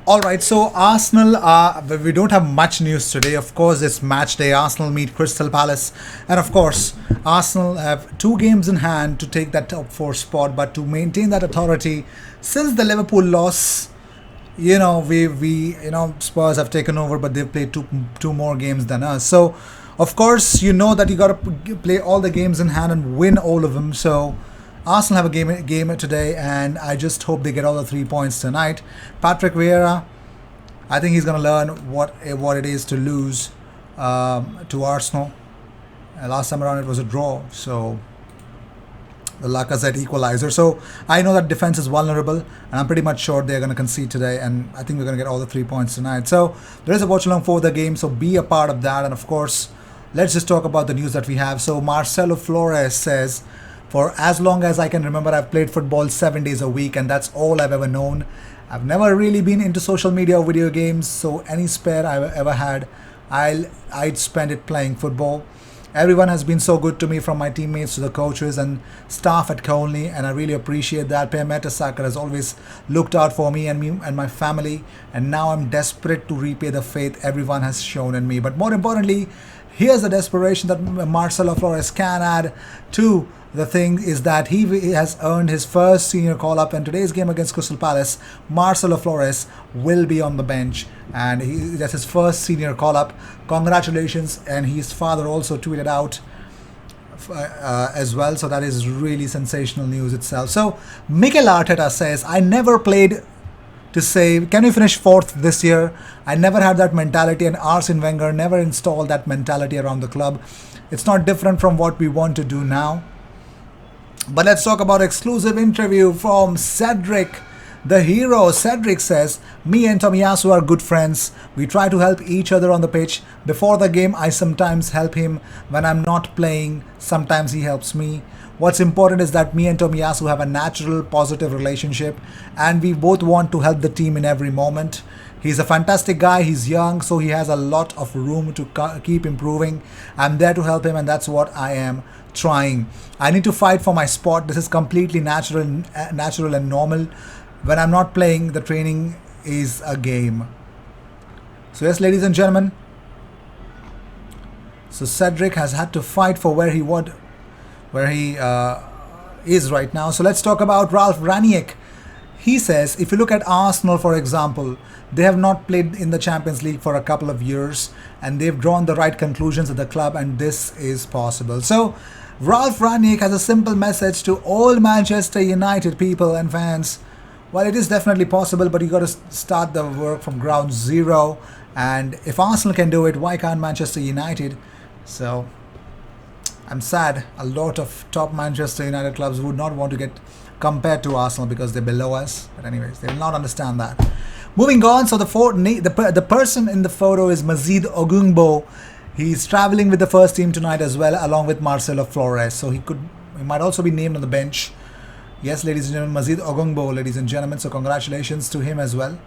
All right, so Arsenal, we don't have much news today. Of course, it's match day. Arsenal meet Crystal Palace. And of course, Arsenal have two games in hand to take that top four spot. But to maintain that authority, since the Liverpool loss, Spurs have taken over, but they've played two more games than us. So, of course, you know that you got to play all the games in hand and win all of them. So, Arsenal have a game today, and I just hope they get all the 3 points tonight. Patrick Vieira, I think he's going to learn what it is to lose to Arsenal. Last time around it was a draw, so the Lacazette equalizer. So I know that defense is vulnerable, and I'm pretty much sure they're going to concede today, and I think we're going to get all the 3 points tonight. So there is a watch along for the game, so be a part of that. And of course, let's just talk about the news that we have. So Marcelo Flores says, for as long as I can remember, I've played football 7 days a week, and that's all I've ever known. I've never really been into social media or video games, so any spare I've ever had, I'd spend it playing football. Everyone has been so good to me, from my teammates to the coaches and staff at Conley, and I really appreciate that. Per Mertesacker has always looked out for me and my family, and now I'm desperate to repay the faith everyone has shown in me. But more importantly, here's the desperation that Marcelo Flores can add to the thing is that he has earned his first senior call-up, and today's game against Crystal Palace, Marcelo Flores will be on the bench, and that's his first senior call-up. Congratulations, and his father also tweeted out as well, so that is really sensational news itself. So Mikel Arteta says, I never played to say, can we finish fourth this year? I never had that mentality, and Arsene Wenger never installed that mentality around the club. It's not different from what we want to do now. But let's talk about exclusive interview from Cedric, the hero. Cedric says, me and Tomiyasu are good friends. We try to help each other on the pitch. Before the game, I sometimes help him. When I'm not playing, sometimes he helps me. What's important is that me and Tomiyasu have a natural, positive relationship, and we both want to help the team in every moment. He's a fantastic guy. He's young, so he has a lot of room to keep improving. I'm there to help him, and that's what I am trying. I need to fight for my spot. This is completely natural and normal. When I'm not playing, the training is a game. So yes, ladies and gentlemen, so Cedric has had to fight for where he is right now. So let's talk about Ralf Rangnick. He says, if you look at Arsenal, for example, they have not played in the Champions League for a couple of years, and they've drawn the right conclusions at the club, and this is possible. So Ralf Rangnick has a simple message to all Manchester United people and fans. Well, it is definitely possible, but you got to start the work from ground zero. And if Arsenal can do it, why can't Manchester United? So I'm sad. A lot of top Manchester United clubs would not want to get compared to Arsenal because they're below us. But anyways, they will not understand that. Moving on, so the person in the photo is Mazid Ogungbo. He's traveling with the first team tonight as well, along with Marcelo Flores. So he might also be named on the bench. Yes, ladies and gentlemen, Mazid Ogungbo, ladies and gentlemen. So congratulations to him as well.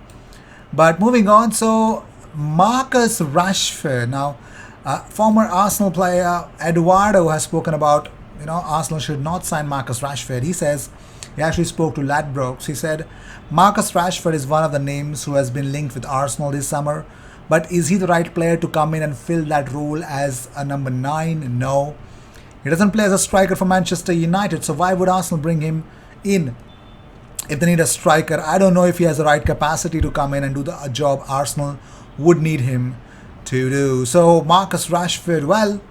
But moving on, so Marcus Rashford. Now, former Arsenal player Eduardo has spoken about, Arsenal should not sign Marcus Rashford. He says, he actually spoke to Ladbrokes. He said, Marcus Rashford is one of the names who has been linked with Arsenal this summer. But is he the right player to come in and fill that role as a number 9? No. He doesn't play as a striker for Manchester United, so why would Arsenal bring him in if they need a striker? I don't know if he has the right capacity to come in and do the job Arsenal would need him to do. So Marcus Rashford, well,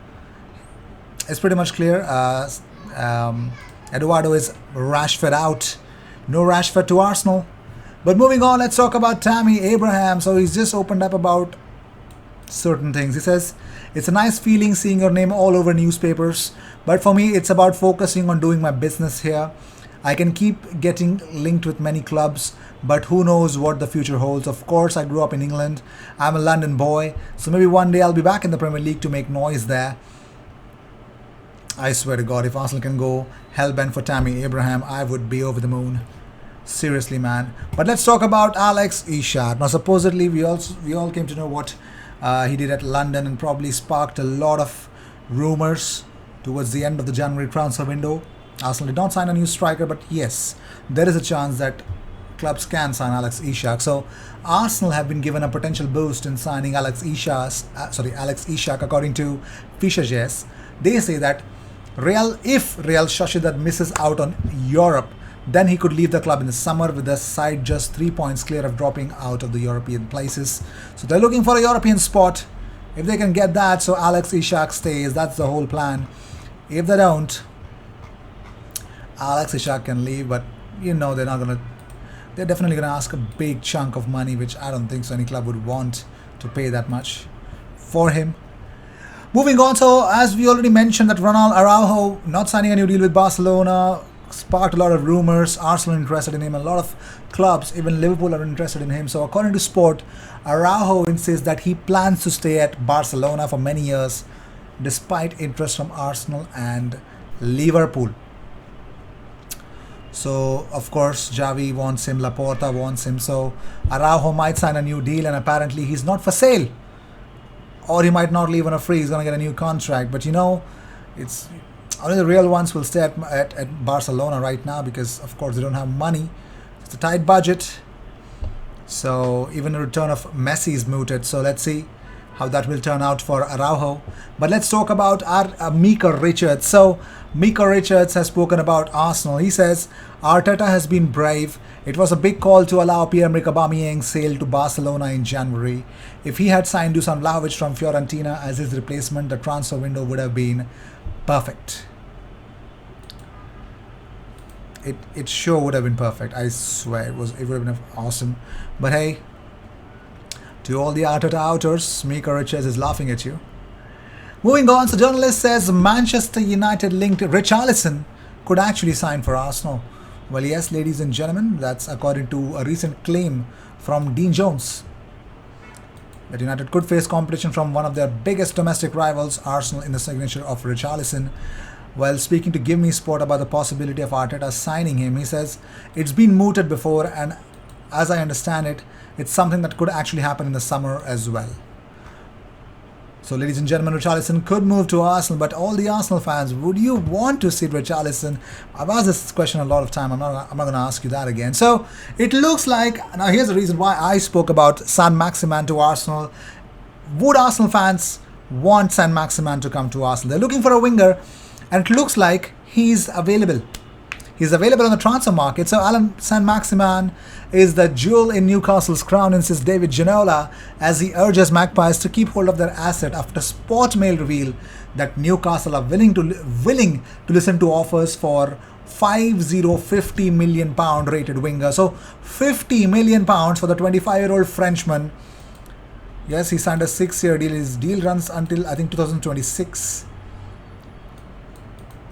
it's pretty much clear. Eduardo is Rashford out. No Rashford to Arsenal. But moving on, let's talk about Tammy Abraham. So he's just opened up about certain things. He says, it's a nice feeling seeing your name all over newspapers, but for me it's about focusing on doing my business here. I can keep getting linked with many clubs, but who knows what the future holds. Of course, I grew up in England. I'm a London boy, so maybe one day I'll be back in the Premier League to make noise there. I swear to God, if Arsenal can go hell-bent for Tammy Abraham, I would be over the moon. Seriously, man. But let's talk about Alex Isak. Now, supposedly, we all came to know what he did at London, and probably sparked a lot of rumors towards the end of the January transfer window. Arsenal did not sign a new striker, but yes, there is a chance that clubs can sign Alex Isak. So Arsenal have been given a potential boost in signing Alex Isak, according to rijoiace. They say that if Real Sociedad misses out on Europe, then he could leave the club in the summer with the side just 3 points clear of dropping out of the European places. So they're looking for a European spot. If they can get that, so Alex Isak stays. That's the whole plan. If they don't, Alex Isak can leave, but they're definitely gonna ask a big chunk of money, which I don't think so any club would want to pay that much for him. Moving on, so as we already mentioned, that Ronald Araujo not signing a new deal with Barcelona sparked a lot of rumors. Arsenal interested in him, a lot of clubs, even Liverpool, are interested in him. So according to Sport, Araujo insists that he plans to stay at Barcelona for many years, despite interest from Arsenal and Liverpool. So of course Xavi wants him, Laporta wants him, so Araujo might sign a new deal, and apparently he's not for sale, or he might not leave on a free. He's going to get a new contract, but it's only the real ones will stay at Barcelona right now, because of course they don't have money. It's a tight budget, so even the return of Messi is mooted. So let's see how that will turn out for Araujo. But let's talk about our Mika Richards. So Mika Richards has spoken about Arsenal. He says Arteta has been brave. It was a big call to allow Pierre-Emerick Aubameyang's sale to Barcelona in January. If he had signed Dusan Vlahovic from Fiorentina as his replacement, the transfer window would have been perfect. It sure would have been perfect. I swear it would have been awesome. But hey, to all the Arteta outers, Mika Richards is laughing at you. Moving on, so journalist says Manchester United linked Richarlison could actually sign for Arsenal. Well, yes, ladies and gentlemen, that's according to a recent claim from Dean Jones, that United could face competition from one of their biggest domestic rivals, Arsenal, in the signature of Richarlison. While speaking to Give Me Sport about the possibility of Arteta signing him, he says it's been mooted before, and as I understand it, it's something that could actually happen in the summer as well. So, ladies and gentlemen, Richarlison could move to Arsenal, but all the Arsenal fans, would you want to see Richarlison? I've asked this question a lot of time. I'm not going to ask you that again. So, it looks like, now here's the reason why I spoke about Saint-Maximin to Arsenal. Would Arsenal fans want Saint-Maximin to come to Arsenal? They're looking for a winger, and it looks like he's available. He's available on the transfer market. So Allan Saint-Maximin is the jewel in Newcastle's crown, insists David Ginola, as he urges Magpies to keep hold of their asset after Sport Mail reveal that Newcastle are willing to listen to offers for £50 million rated winger. So £50 million for the 25-year-old Frenchman. Yes, he signed a 6-year deal. His deal runs until, I think, 2026.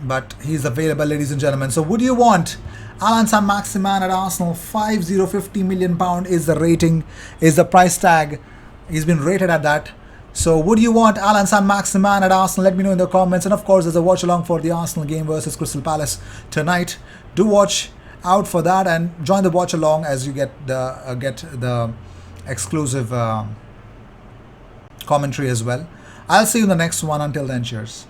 But he's available, ladies and gentlemen. So would you want Allan Saint-Maximin at Arsenal? £50 million is the rating, is the price tag. He's been rated at that. So would you want Allan Saint-Maximin at Arsenal? Let me know in the comments. And of course, there's a watch along for the Arsenal game versus Crystal Palace tonight. Do watch out for that and join the watch along as you get the exclusive commentary as well. I'll see you in the next one. Until then, cheers.